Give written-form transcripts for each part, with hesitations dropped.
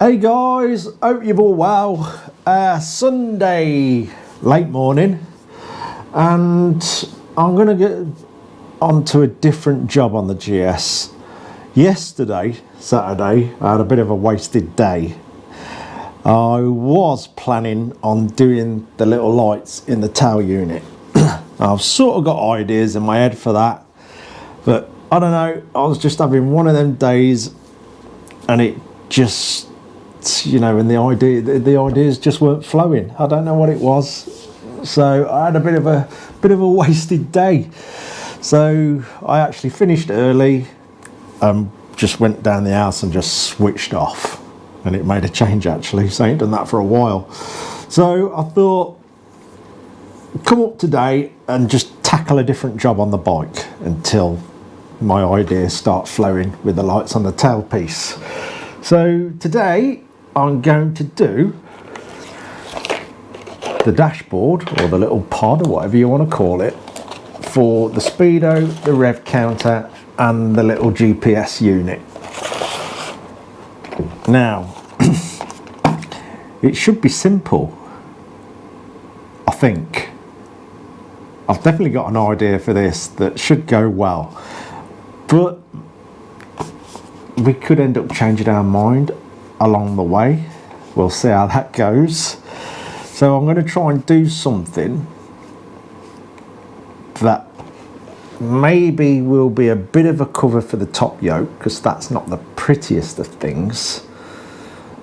Hey guys, hope you're all well. Sunday late morning, and I'm going to get onto a different job on the GS. Yesterday, Saturday, I had a bit of a wasted day. I was planning on doing the little lights in the tail unit. I've sort of got ideas in my head for that, but I don't know, I was just having one of them days and it just, you know, and the ideas just weren't flowing. I don't know what it was, so I had a bit of a wasted day. So I actually finished early, just went down the house and just switched off, and it made a change actually. So I ain't done that for a while. So I thought, come up today and just tackle a different job on the bike until my ideas start flowing with the lights on the tailpiece. So today I'm going to do the dashboard, or the little pod, or whatever you want to call it, for the speedo, the rev counter and the little GPS unit. Now it should be simple, I think. I've definitely got an idea for this that should go well, but we could end up changing our mind along the way. We'll see how that goes. So I'm going to try and do something that maybe will be a bit of a cover for the top yoke, because that's not the prettiest of things.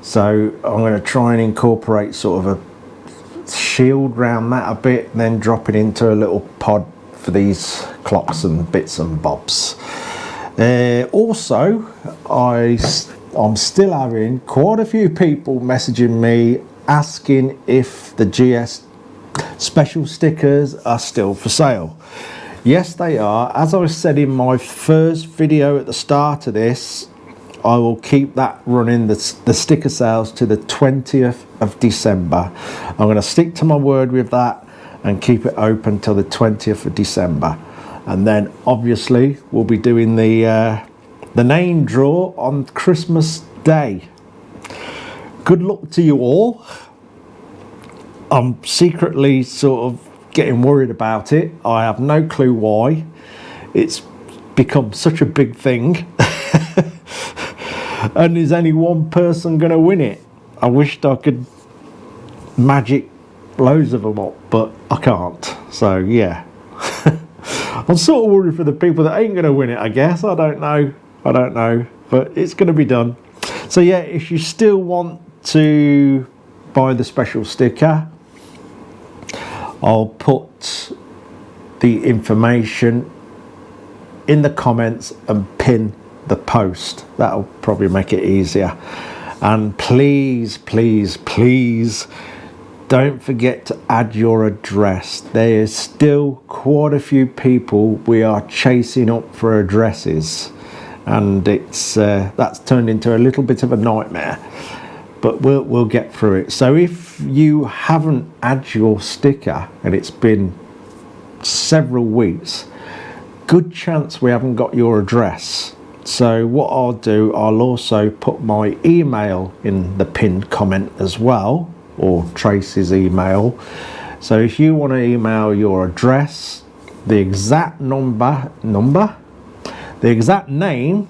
So I'm going to try and incorporate sort of a shield round that a bit, and then drop it into a little pod for these clocks and bits and bobs. Also, I'm still having quite a few people messaging me asking if the GS special stickers are still for sale. Yes, they are. As I said in my first video at the start of this, I will keep that running, the sticker sales, to the 20th of December. I'm going to stick to my word with that and keep it open till the 20th of December. And then obviously we'll be doing the name draw on Christmas Day. Good luck to you all. I'm secretly sort of getting worried about it. I have no clue why. It's become such a big thing. And is only one person going to win it? I wished I could magic loads of them up, but I can't. So yeah. I'm sort of worried for the people that ain't going to win it, I guess. I don't know, but it's going to be done. So yeah, if you still want to buy the special sticker, I'll put the information in the comments and pin the post. That'll probably make it easier. And please, please, please don't forget to add your address. There is still quite a few people we are chasing up for addresses, and it's that's turned into a little bit of a nightmare, but we'll get through it. So if you haven't added your sticker and it's been several weeks, good chance we haven't got your address. So what I'll do, I'll also put my email in the pinned comment as well, or Tracy's email. So if you want to email your address, the exact number, the exact name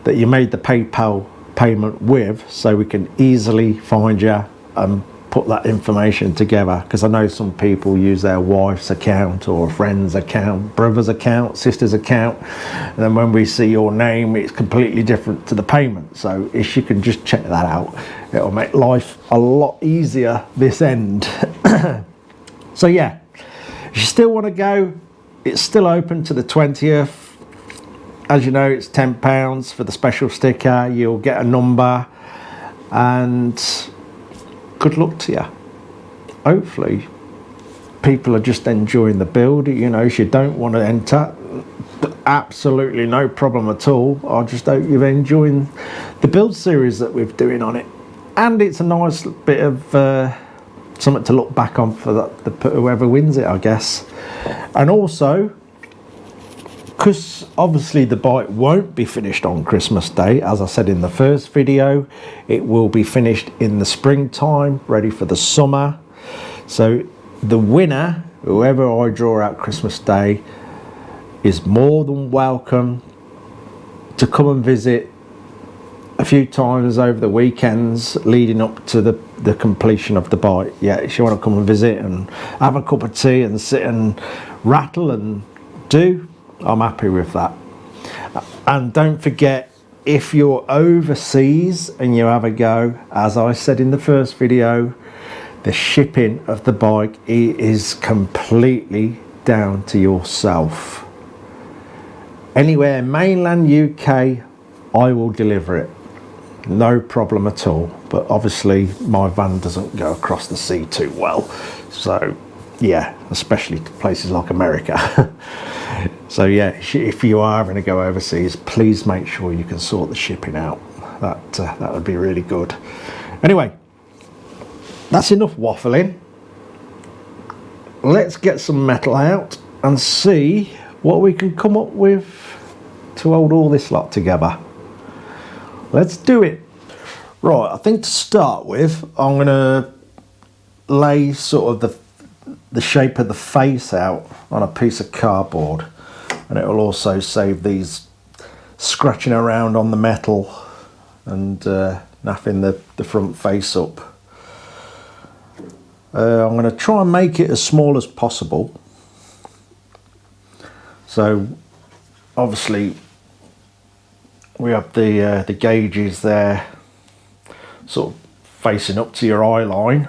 that you made the PayPal payment with, so we can easily find you and put that information together, because I know some people use their wife's account or a friend's account, brother's account, sister's account, and then when we see your name it's completely different to the payment. So if you can just check that out, it'll make life a lot easier this end. So yeah, if you still want to go, it's still open to the 20th. As you know, it's £10 for the special sticker. You'll get a number, and good luck to you. Hopefully people are just enjoying the build. You know, if you don't want to enter, absolutely no problem at all. I just hope you're enjoying the build series that we're doing on it, and it's a nice bit of something to look back on for whoever wins it, I guess. And also, Because obviously the bike won't be finished on Christmas Day, as I said in the first video, it will be finished in the springtime, ready for the summer. So the winner, whoever I draw out Christmas Day, is more than welcome to come and visit a few times over the weekends leading up to the completion of the bike. Yeah, if you want to come and visit and have a cup of tea and sit and rattle and do, I'm happy with that. And don't forget, if you're overseas and you have a go, as I said in the first video, the shipping of the bike is completely down to yourself. Anywhere mainland UK, I will deliver it, no problem at all. But obviously my van doesn't go across the sea too well, so yeah, especially to places like America. So yeah, if you are going to go overseas, please make sure you can sort the shipping out. That would be really good. Anyway, that's enough waffling. Let's get some metal out and see what we can come up with to hold all this lot together. Let's do it. Right, I think to start with, I'm going to lay sort of the shape of the face out on a piece of cardboard, and it will also save these scratching around on the metal and naffing the front face up. I'm going to try and make it as small as possible. So obviously we have the gauges there sort of facing up to your eye line,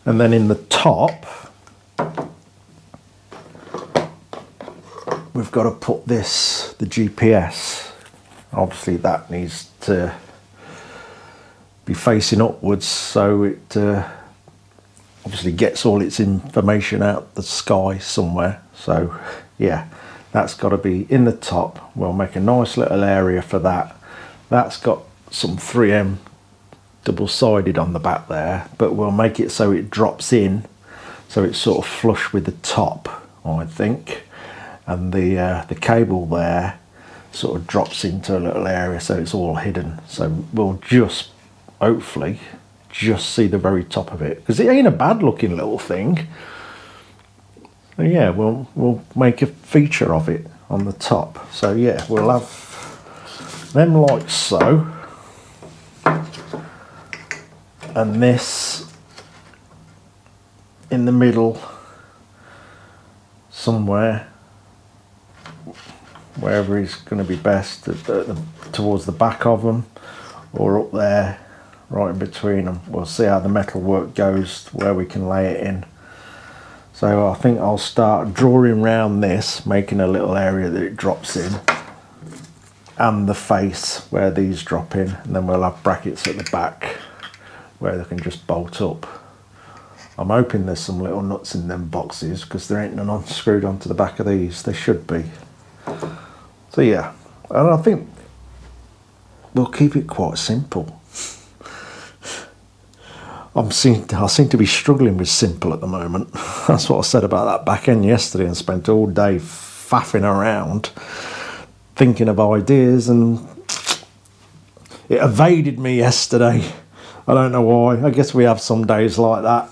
and then in the top we've got to put the GPS. Obviously that needs to be facing upwards, so it obviously gets all its information out the sky somewhere. So yeah, that's got to be in the top. We'll make a nice little area for that. That's got some 3M double-sided on the back there, but we'll make it so it drops in, so it's sort of flush with the top, I think. And the cable there sort of drops into a little area, so it's all hidden. So we'll just hopefully just see the very top of it, because it ain't a bad looking little thing. So yeah, we'll make a feature of it on the top. So yeah, we'll have them like so, and this in the middle somewhere, wherever is going to be best, towards the back of them or up there right in between them. We'll see how the metal work goes, where we can lay it in. So I think I'll start drawing around this, making a little area that it drops in, and the face where these drop in, and then we'll have brackets at the back where they can just bolt up. I'm hoping there's some little nuts in them boxes, because there ain't none unscrewed onto the back of these. There should be. So yeah, and I think we'll keep it quite simple. I seem to be struggling with simple at the moment. That's what I said about that back end yesterday, and spent all day faffing around thinking of ideas, and it evaded me yesterday. I don't know why. I guess we have some days like that.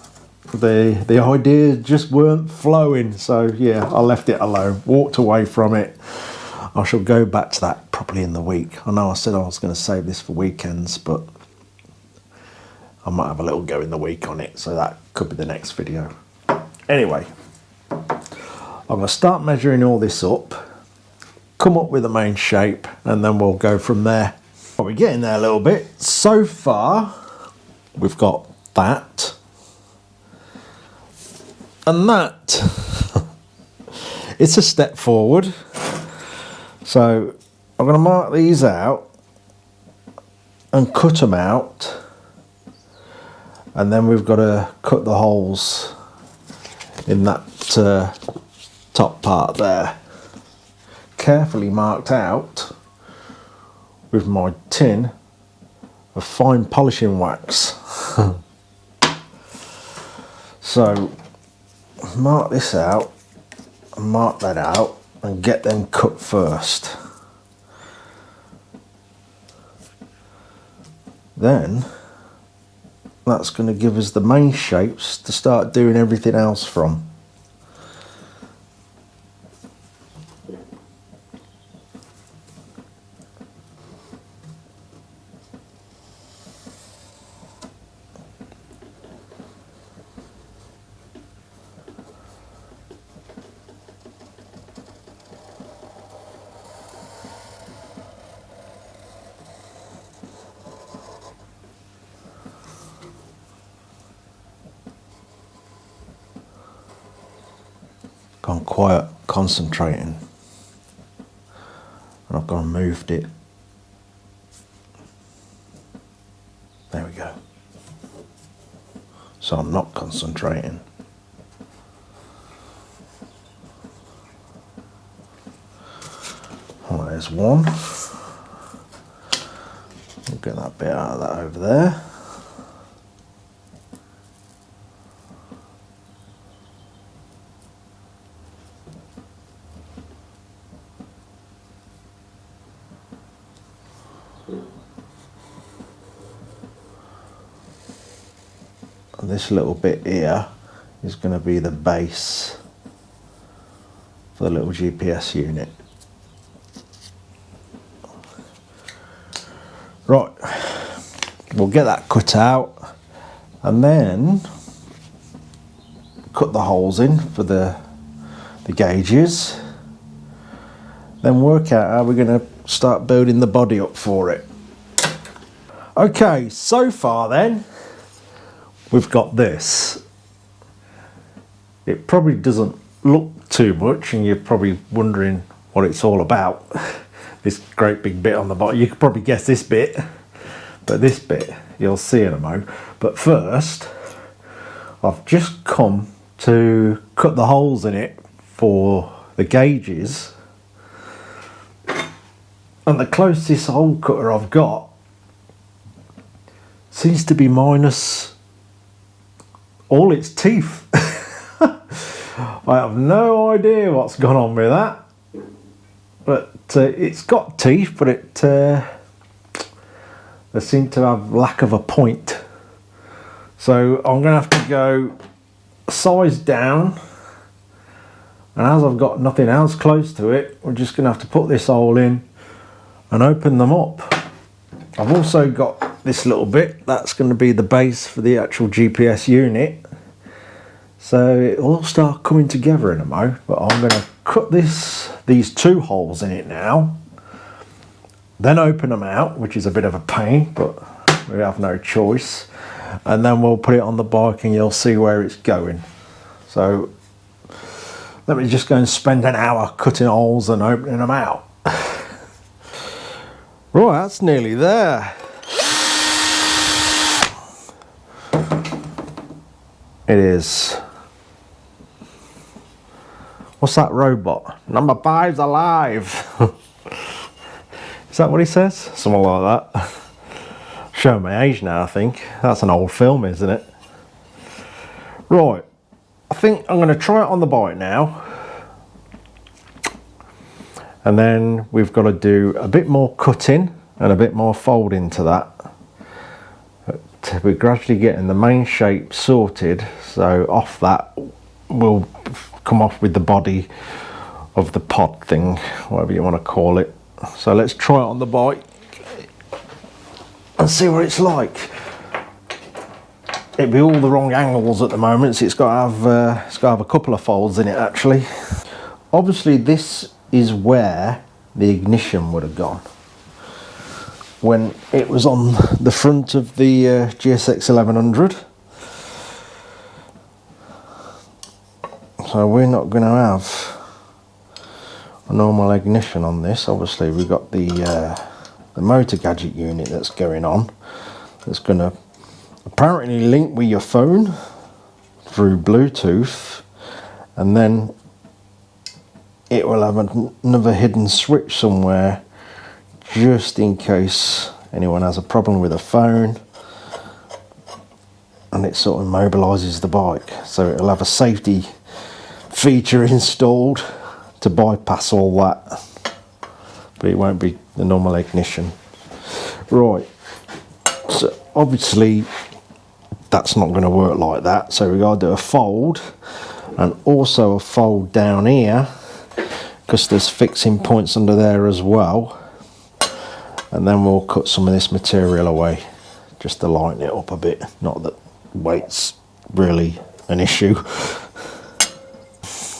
The ideas just weren't flowing, so yeah, I left it alone, walked away from it. I shall go back to that probably in the week. I know I said I was going to save this for weekends, but I might have a little go in the week on it, so that could be the next video. Anyway, I'm going to start measuring all this up, come up with the main shape, and then we'll go from there. Well, we're getting there a little bit. So far, we've got that and that. It's a step forward. So I'm going to mark these out and cut them out, and then we've got to cut the holes in that top part there, carefully marked out with my tin of fine polishing wax. So mark this out and mark that out, and get them cut first. Then that's going to give us the main shapes to start doing everything else from. Gone quiet concentrating, and I've gone and moved it. There we go. So I'm not concentrating. Well, there's one. We'll get that bit out of that over there. And this little bit here is going to be the base for the little GPS unit. Right, we'll get that cut out and then cut the holes in for the gauges. Then work out how we're going to start building the body up for it. Okay, so far then, we've got this. It probably doesn't look too much and you're probably wondering what it's all about. This great big bit on the bottom. You could probably guess this bit, but this bit you'll see in a moment. But first, I've just come to cut the holes in it for the gauges. And the closest hole cutter I've got seems to be minus all its teeth. I have no idea what's gone on with that, but it's got teeth, but they seem to have lack of a point. So I'm going to have to go size down, and as I've got nothing else close to it, we're just going to have to put this hole in and open them up. I've also got this little bit that's going to be the base for the actual GPS unit, so it will all start coming together in a mo. But I'm going to cut these two holes in it now, then open them out, which is a bit of a pain, but we have no choice, and then we'll put it on the bike and you'll see where it's going. So let me just go and spend an hour cutting holes and opening them out. Right, that's nearly there. It is. What's that robot? Number 5's alive. Is that what he says? Something like that. Showing my age now, I think. That's an old film, isn't it? Right. I think I'm going to try it on the bike now. And then we've got to do a bit more cutting and a bit more folding to that. But we're gradually getting the main shape sorted. So off that, we'll come off with the body of the pod thing, whatever you want to call it. So let's try it on the bike and see what it's like. It'd be all the wrong angles at the moment, so it's got to have a couple of folds in it actually. Obviously this is where the ignition would have gone when it was on the front of the GSX 1100. So we're not going to have a normal ignition on this. Obviously we've got the motor gadget unit that's going on, that's going to apparently link with your phone through Bluetooth, and then it will have another hidden switch somewhere just in case anyone has a problem with a phone, and it sort of immobilises the bike. So it'll have a safety feature installed to bypass all that, but it won't be the normal ignition. Right, so obviously that's not going to work like that, so we got to do a fold and also a fold down here, because there's fixing points under there as well, and then we'll cut some of this material away just to lighten it up a bit. Not that weight's really an issue.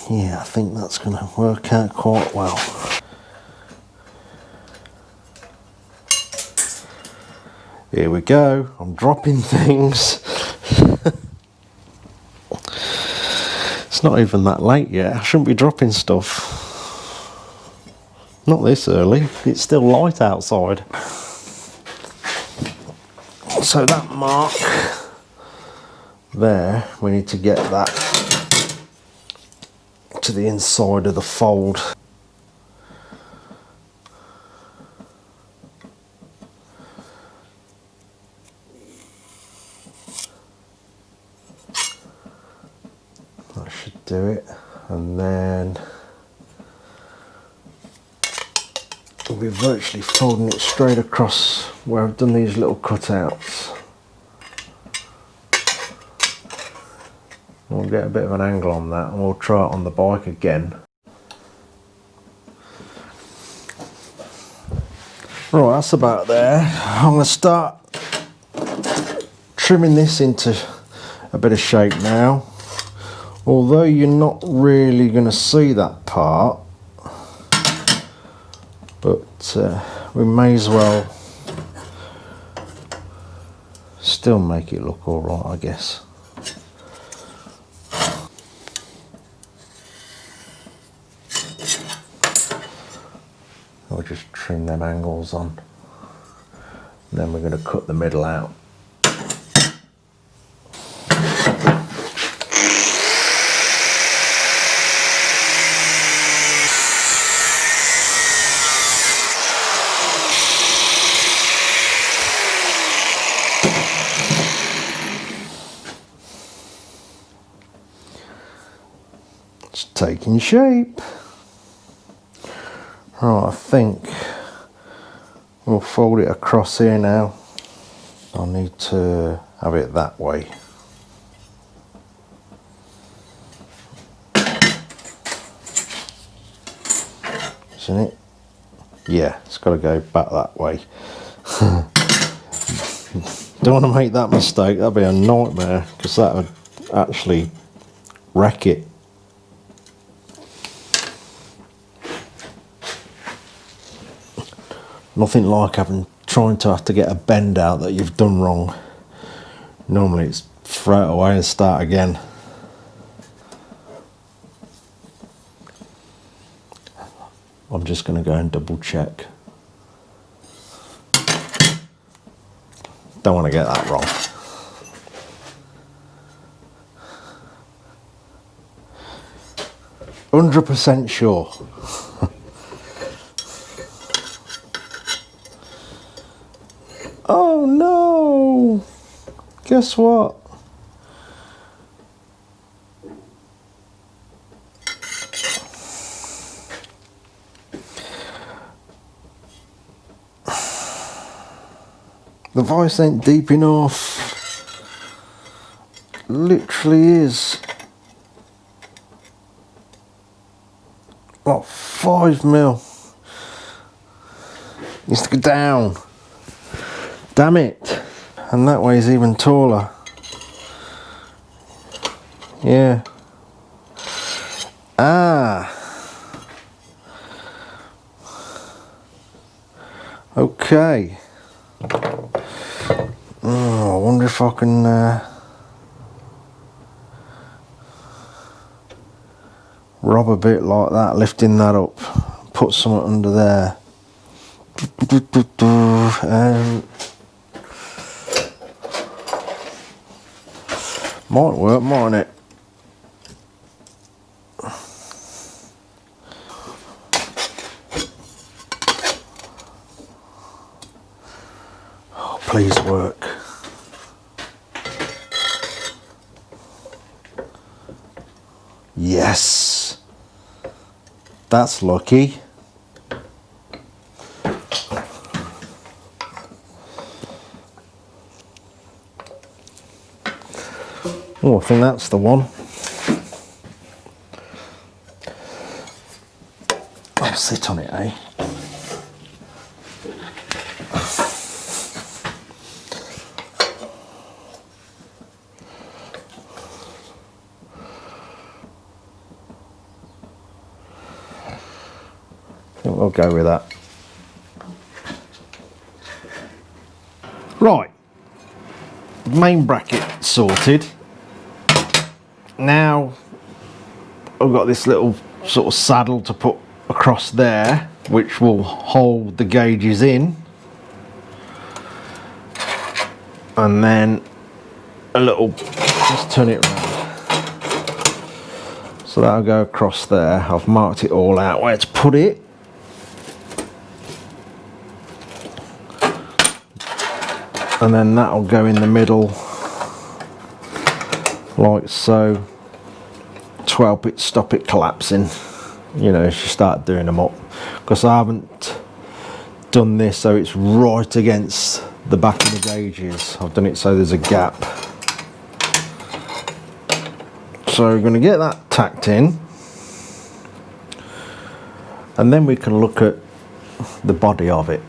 Yeah, I think that's going to work out quite well. Here we go, I'm dropping things. It's not even that late yet, I shouldn't be dropping stuff. Not this early, it's still light outside. So that mark there, we need to get that to the inside of the fold. That should do it, and then we'll be virtually folding it straight across where I've done these little cutouts. We'll get a bit of an angle on that and we'll try it on the bike again. Right, that's about there. I'm going to start trimming this into a bit of shape now. Although you're not really going to see that part, but we may as well still make it look alright, I guess. We'll just trim them angles on, and then we're going to cut the middle out. It's taking shape. Right, I think we'll fold it across here now. I need to have it that way. Isn't it? Yeah, it's got to go back that way. Don't want to make that mistake, that'd be a nightmare, because that would actually wreck it. Nothing like trying to have to get a bend out that you've done wrong. Normally it's throw it away and start again. I'm just going to go and double check. Don't want to get that wrong. %100% sure. Oh no! Guess what? The vice ain't deep enough. Literally is. Like 5mm. Needs to go down. Damn it. And that way is even taller. Yeah. Ah. Okay. Oh, I wonder if I can rob a bit like that, lifting that up, put something under there. Might work, mightn't it? Oh, please work. Yes. That's lucky. Oh, I think that's the one. I'll sit on it, eh? I think we'll go with that. Right, main bracket sorted. Now I've got this little sort of saddle to put across there, which will hold the gauges in, and then a little, just turn it around, so that'll go across there. I've marked it all out where to put it. And then that'll go in the middle like so, to help it stop it collapsing, you know, as you start doing them up. Because I haven't done this so it's right against the back of the gauges. I've done it so there's a gap. So we're going to get that tacked in, and then we can look at the body of it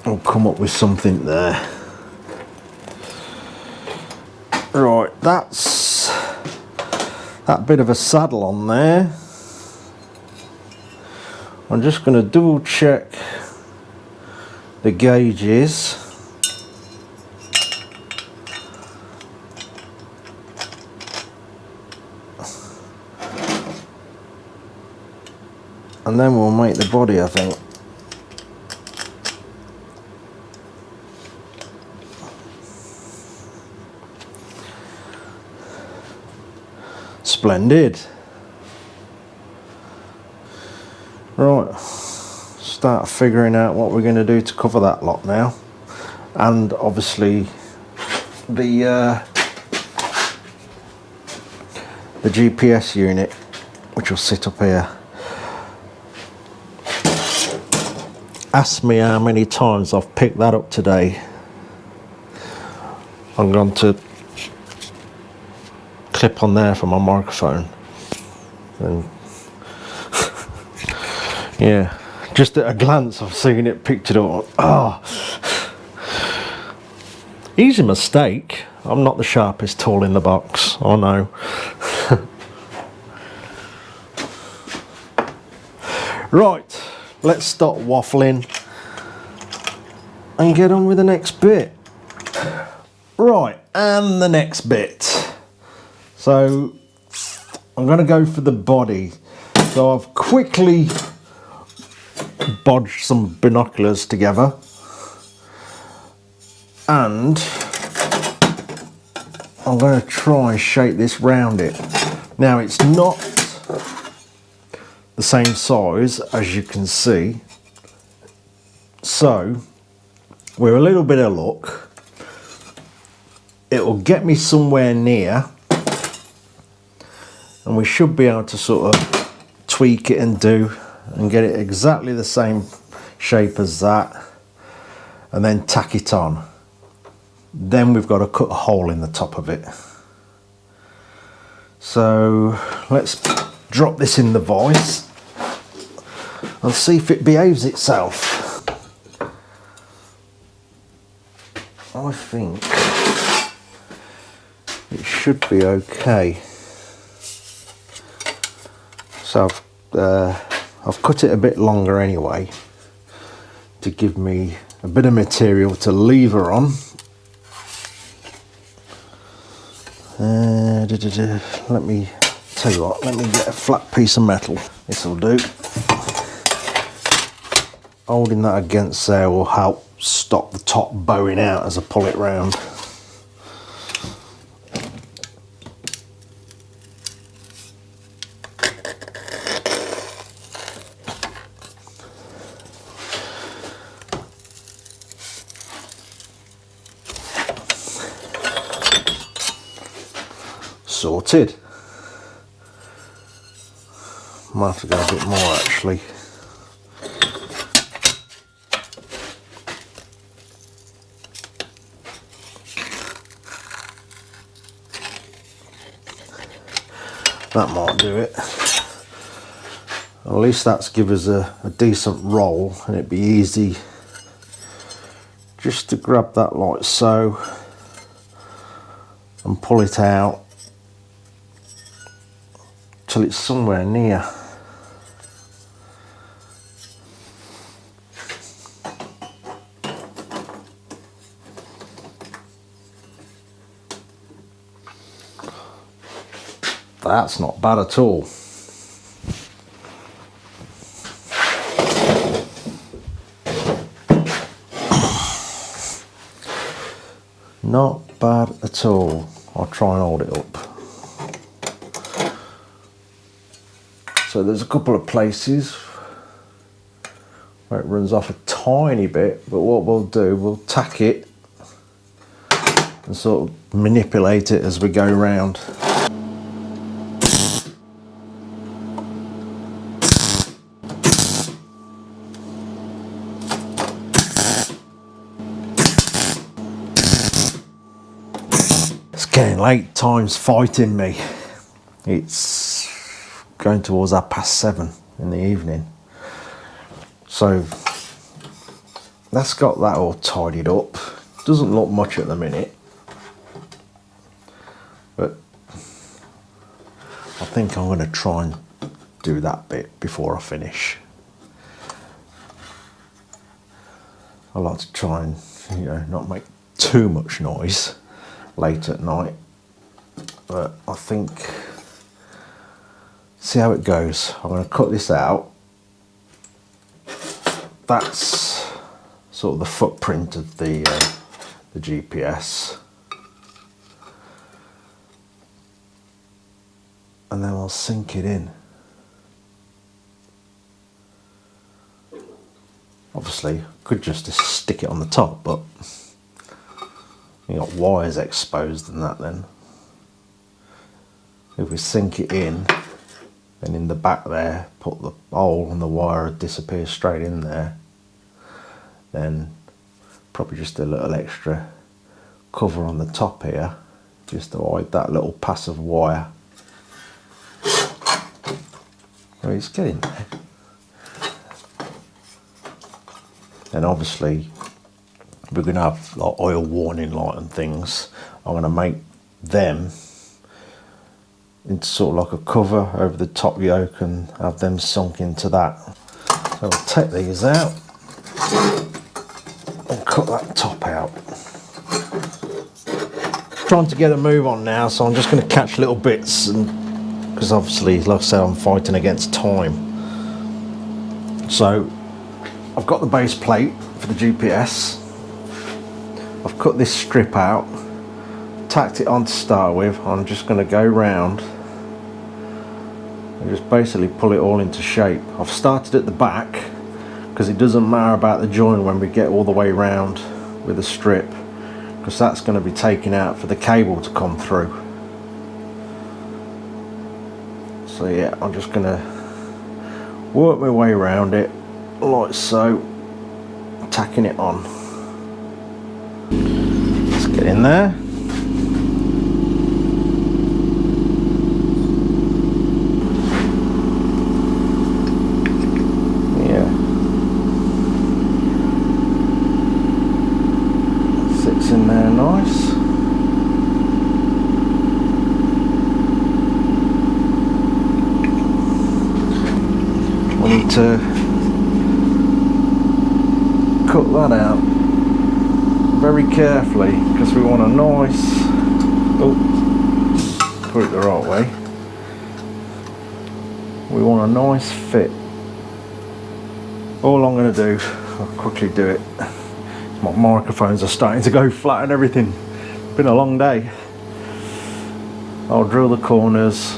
and come up with something there. Right, that's that bit of a saddle on there. I'm just going to double check the gauges. And then we'll make the body, I think. Splendid. Right, start figuring out what we're going to do to cover that lot now, and obviously the GPS unit, which will sit up here. Ask me how many times I've picked that up today. I'm going to clip on there for my microphone, and yeah, just at a glance I've seen it, picked it up. Oh, easy mistake. I'm not the sharpest tool in the box, I know. Right, let's stop waffling and get on with the next bit. Right, and the next bit. So I'm going to go for the body. So I've quickly bodged some binoculars together, and I'm going to try and shape this round it. Now it's not the same size, as you can see, so with a little bit of luck it will get me somewhere near, and we should be able to sort of tweak it and get it exactly the same shape as that, and then tack it on. Then we've got to cut a hole in the top of it. So let's drop this in the vise and see if it behaves itself. I think it should be okay. So I've cut it a bit longer anyway, to give me a bit of material to lever on. Let me tell you what, let me get a flat piece of metal. This will do. Holding that against there will help stop the top bowing out as I pull it round. Sorted. might have to go a bit more actually. That might do it. At least that's give us a decent roll, and it'd be easy just to grab that like so and pull it out till it's somewhere near. That's not bad at all. Not bad at all. I'll try and hold it up. So there's a couple of places where it runs off a tiny bit, but what we'll do, we'll tack it and sort of manipulate it as we go round. Getting late, time's fighting me. It's going towards 7:30 in the evening. So that's got that all tidied up. Doesn't look much at the minute, but I think I'm going to try and do that bit before I finish. I like to try and, you know, not make too much noise late at night, but I think, see how it goes. I'm going to cut this out. That's sort of the footprint of the GPS, and then I'll sink it in. Obviously, could just stick it on the top, but you got wires exposed and that then. If we sink it in, then in the back there, put the hole and the wire disappears straight in there. Then probably just a little extra cover on the top here, just to hide that little pass of wire. Oh, it's getting there. And obviously, we're going to have like oil warning light and things. I'm going to make them into sort of like a cover over the top yoke and have them sunk into that. So I'll take these out and cut that top out. Trying to get a move on now, so I'm just going to catch little bits, and because obviously, like I said, I'm fighting against time. So I've got the base plate for the GPS. I've cut this strip out, tacked it on to start with. I'm just going to go round and just basically pull it all into shape. I've started at the back because it doesn't matter about the join when we get all the way round with the strip, because that's going to be taken out for the cable to come through. So yeah, I'm just going to work my way around it like so, tacking it on. Let's get in there. Yeah. Sits in there nice. We need to cut that out very carefully because we want a nice, put it the right way, we want a nice fit. All I'm going to do, I'll quickly do it, my microphones are starting to go flat and everything. It's been a long day. I'll drill the corners,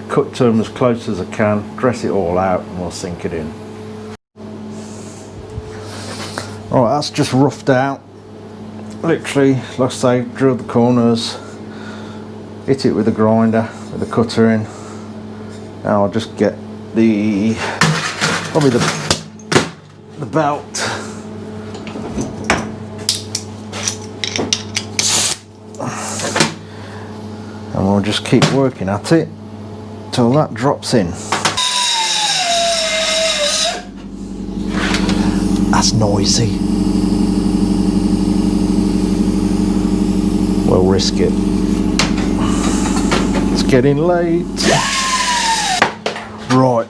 cut to them as close as I can, dress it all out, and we'll sink it in. Alright, that's just roughed out. Literally, like I say, drilled the corners, hit it with a grinder, with the cutter in. Now I'll just get probably the belt. And we'll just keep working at it till that drops in. That's noisy. We'll risk it. It's getting late. Right,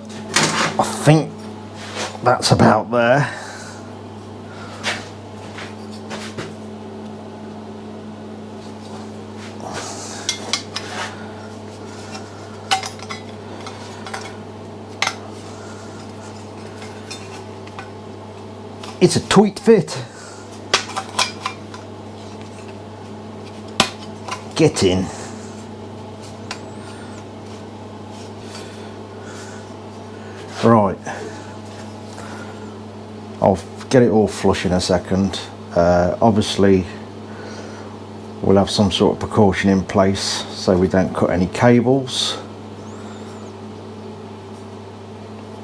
I think that's about there. It's a tight fit. Get in. Right. I'll get it all flush in a second. Obviously, we'll have some sort of precaution in place so we don't cut any cables.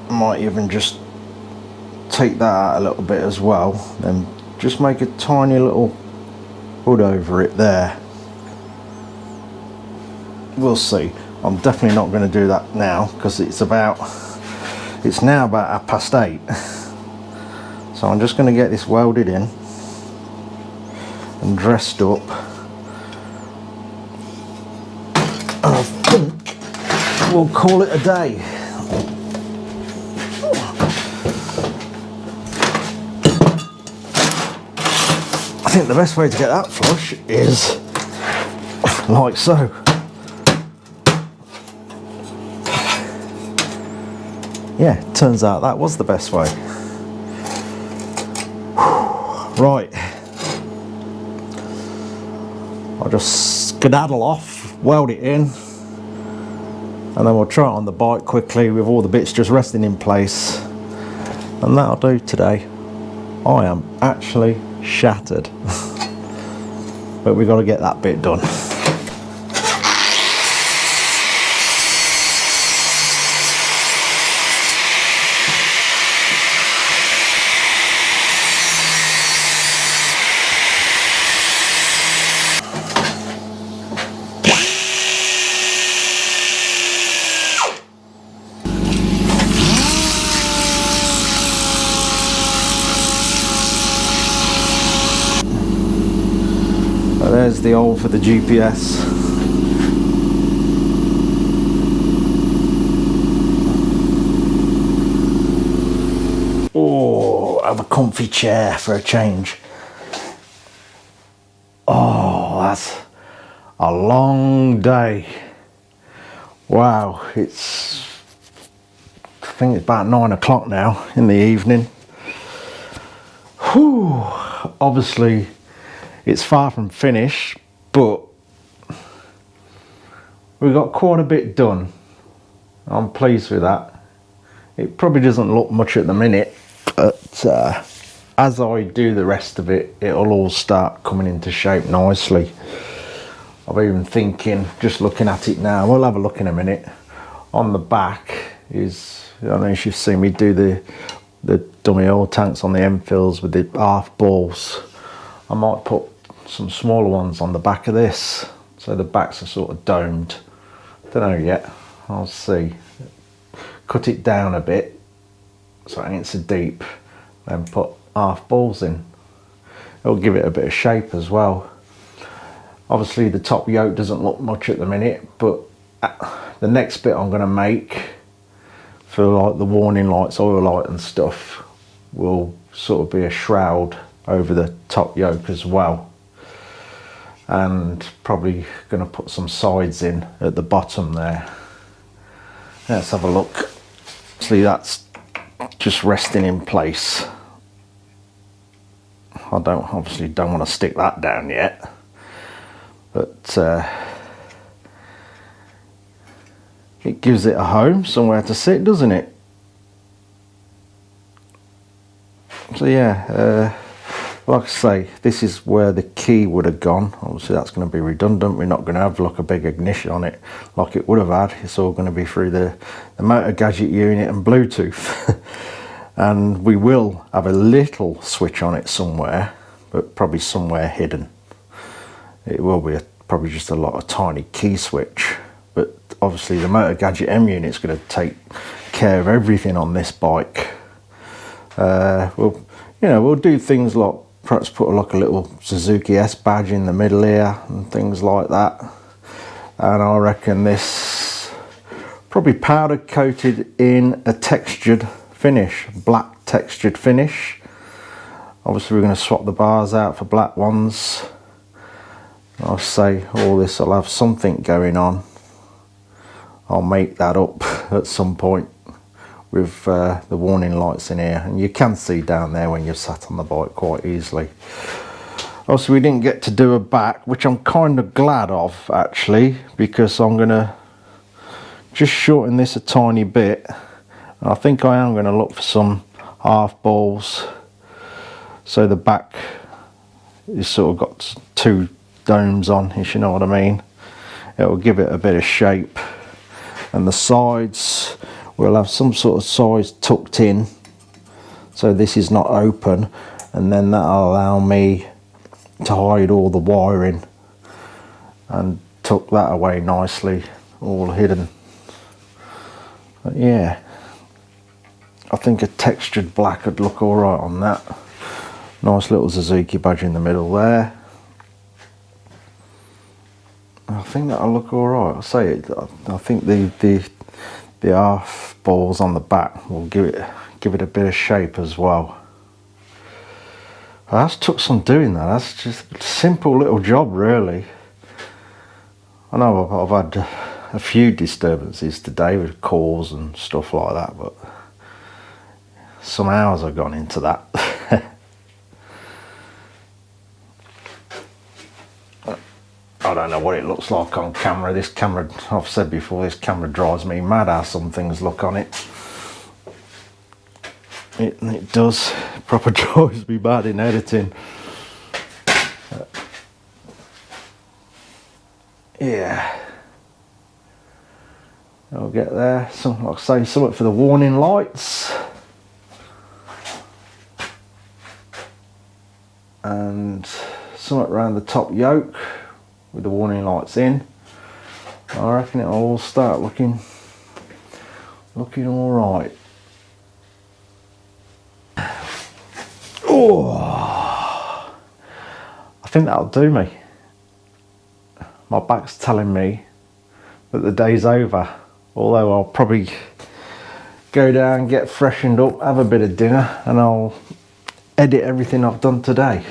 Might even just take that out a little bit as well, then just make a tiny little hood over it there. We'll see. I'm definitely not going to do that now because it's now about 8:30. So I'm just going to get this welded in and dressed up, and I think we'll call it a day. I think the best way to get that flush is like so. Yeah, turns out that was the best way. Right. I'll just skedaddle off, weld it in, and then we'll try it on the bike quickly with all the bits just resting in place. And that'll do today. I am actually shattered. But we've got to get that bit done. There's the hole for the GPS. Oh, have a comfy chair for a change. Oh, that's a long day. Wow, I think it's about 9 o'clock now in the evening. Whew, obviously it's far from finished, but we got quite a bit done. I'm pleased with that. It probably doesn't look much at the minute, but as I do the rest of it, it'll all start coming into shape nicely. I'm even thinking, just looking at it now, we'll have a look in a minute. On the back is, I don't know if you've seen me do the dummy oil tanks on the end fills with the half balls. I might put some smaller ones on the back of this, so the backs are sort of domed. Don't know yet, I'll see. Cut it down a bit so it ain't so deep, then put half balls in. It'll give it a bit of shape as well. Obviously the top yoke doesn't look much at the minute, but the next bit I'm going to make for like the warning lights, oil light and stuff, will sort of be a shroud over the top yoke as well. And probably going to put some sides in at the bottom there. Let's have a look. See, that's just resting in place. I obviously don't want to stick that down yet, but it gives it a home, somewhere to sit, doesn't it? So yeah, like I say, this is where the key would have gone. Obviously that's going to be redundant. We're not going to have like a big ignition on it like it would have had. It's all going to be through the motor gadget unit and Bluetooth. And we will have a little switch on it somewhere, but probably somewhere hidden. It will be probably just a lot of tiny key switch, but obviously the motor gadget M unit is going to take care of everything on this bike. We'll do things like perhaps put like a little Suzuki GS badge in the middle here and things like that. And I reckon this probably powder coated in a textured finish, black textured finish. Obviously we're going to swap the bars out for black ones. I'll say all this will have something going on. I'll make that up at some point with the warning lights in here, and you can see down there when you're sat on the bike quite easily. Also, we didn't get to do a back, which I'm kind of glad of actually, because I'm going to just shorten this a tiny bit. I think I am going to look for some half balls, so the back is sort of got two domes on, if you know what I mean. It will give it a bit of shape, and the sides will have some sort of size tucked in, so this is not open, and then that'll allow me to hide all the wiring and tuck that away nicely, all hidden. But yeah, I think a textured black would look alright on that. Nice little Suzuki badge in the middle there. I think that'll look alright. I say it. I think the half balls on the back will give it a bit of shape as well. That's took some doing that. That's just a simple little job, really. I know I've had a few disturbances today with calls and stuff like that, but some hours have gone into that. I don't know what it looks like on camera. This camera, I've said before, this camera drives me mad how some things look on it. It does. It proper drives me mad in editing. Yeah. I'll get there. Something, like I say, something for the warning lights. And something around the top yoke with the warning lights in. I reckon it'll all start looking all right. Oh, I think that'll do me. My back's telling me that the day's over, although I'll probably go down, get freshened up, have a bit of dinner, and I'll edit everything I've done today.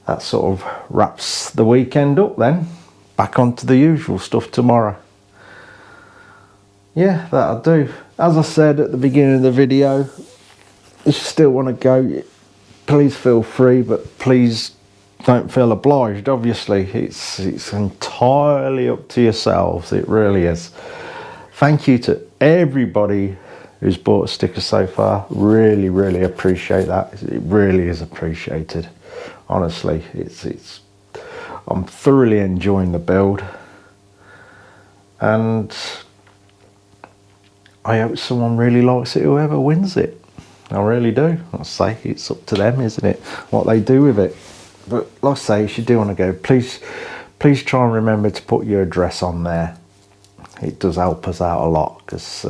That sort of wraps the weekend up then. Back onto the usual stuff tomorrow. Yeah, that'll do. As I said at the beginning of the video, if you still want to go, please feel free, but please don't feel obliged. Obviously, it's entirely up to yourselves. It really is. Thank you to everybody who's bought a sticker so far. Really, really appreciate that. It really is appreciated. Honestly, I'm thoroughly enjoying the build, and I hope someone really likes it, whoever wins it. I really do. I say it's up to them, isn't it, what they do with it. But like I say, if you do want to go, please try and remember to put your address on there. It does help us out a lot, because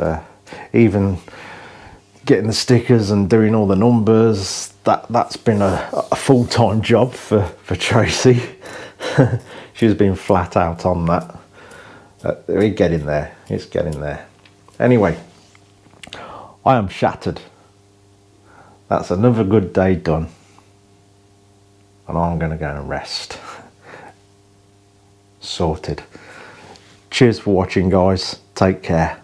even getting the stickers and doing all the numbers, that's been a full-time job for Tracy. She's been flat out on that. We're getting there. It's getting there. Anyway, I am shattered. That's another good day done, and I'm going to go and rest. Sorted. Cheers for watching, guys. Take care.